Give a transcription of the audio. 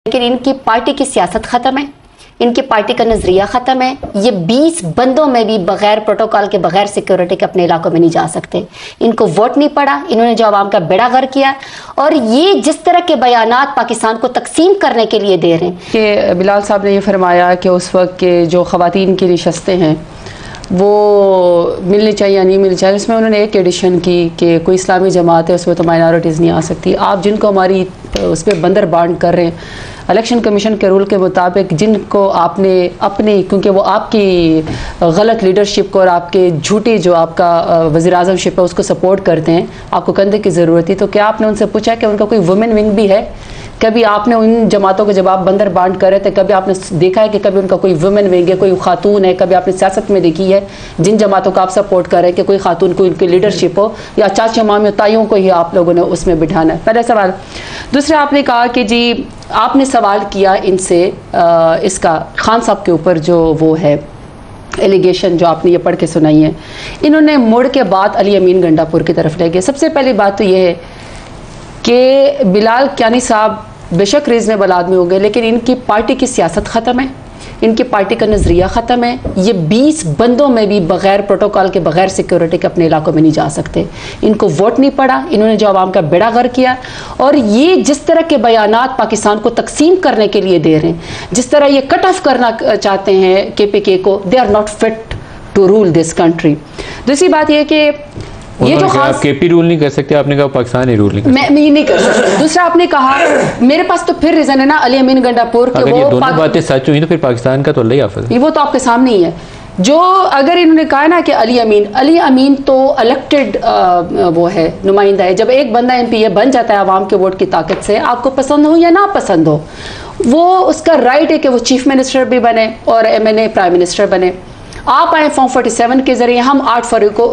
लेकिन इनकी पार्टी की सियासत खत्म है, इनकी पार्टी का नजरिया खत्म है। ये 20 बंदों में भी बगैर प्रोटोकॉल के, बगैर सिक्योरिटी के अपने इलाकों में नहीं जा सकते। इनको वोट नहीं पड़ा, इन्होंने जो आवाम का बेड़ा गर्क किया। और ये जिस तरह के बयानात पाकिस्तान को तकसीम करने के लिए दे रहे हैं कि बिलाल साहब ने ये फरमाया कि उस वक्त के जो ख़वातीन की नशस्तें हैं वो मिलनी चाहिए या नहीं मिलनी चाहिए, इसमें उन्होंने एक एडिशन की कि कोई इस्लामी जमात है उसमें तो माइनॉरिटीज़ नहीं आ सकती। आप जिनको हमारी उस पर बंदर बांट कर रहे हैं, इलेक्शन कमीशन के रूल के मुताबिक जिनको आपने अपनी, क्योंकि वो आपकी गलत लीडरशिप को और आपके झूठी जो आपका वज़ीर आज़मशिप है उसको सपोर्ट करते हैं, आपको कंधे की ज़रूरत थी, तो क्या आपने उनसे पूछा कि उनका कोई वुमेन विंग भी है? कभी आपने उन जमातों को जब आप बंदर बांट कर रहे थे, कभी आपने देखा है कि कभी उनका कोई वुमेन विंग है, कोई खातून है? कभी आपने सियासत में देखी है जिन जमातों को आप सपोर्ट कर रहे हैं कि कोई खातून को उनकी लीडरशिप हो, या चाचा मामी ताइयों को ही आप लोगों ने उसमें बिठाना है? पहला सवाल। दूसरा, आपने कहा कि जी आपने सवाल किया इनसे इसका खान साहब के ऊपर जो वो है एलिगेशन जो आपने ये पढ़ के सुनाई है, इन्होंने मुड़ के बाद अली अमीन गंडापुर की तरफ ले गए। सबसे पहली बात तो ये है कि बिलाल कियानी साहब बेशक रीजनेबल आदमी हो गए, लेकिन इनकी पार्टी की सियासत ख़त्म है, इनकी पार्टी का नज़रिया ख़त्म है। ये 20 बंदों में भी बगैर प्रोटोकॉल के, बगैर सिक्योरिटी के अपने इलाकों में नहीं जा सकते। इनको वोट नहीं पड़ा, इन्होंने जो आवाम का बेड़ा गर्क किया। और ये जिस तरह के बयानात पाकिस्तान को तकसीम करने के लिए दे रहे हैं, जिस तरह ये कट ऑफ करना चाहते हैं KPK को, they are not fit to rule this country. दूसरी बात यह कि ये जो आप KP रूल नहीं कर सकते, आपने कहा पाकिस्तान ही रूल नहीं कर सकते। मैं नहीं कर सकती। दूसरा, आपने कहा मेरे पास तो फिर रीजन है ना अली अमीन गंडापुर के, अगर वो ये दोनों बातें सच हुई तो फिर पाकिस्तान का तो अल्लाह ही हाफ़िज़ है। वो तो आपके सामने ही है। जो अगर इन्होंने कहा ना कि अली अमीन तो इलेक्टेड वो है, नुमाइंदा है। जब एक बंदा MPA बन जाता है आवाम के वोट की ताकत से, आपको पसंद हो या ना पसंद हो, वो उसका राइट है कि वो चीफ मिनिस्टर भी बने और MNA प्राइम मिनिस्टर बने। आप आए फॉर्म 47 के जरिए, हम 8 फरवरी को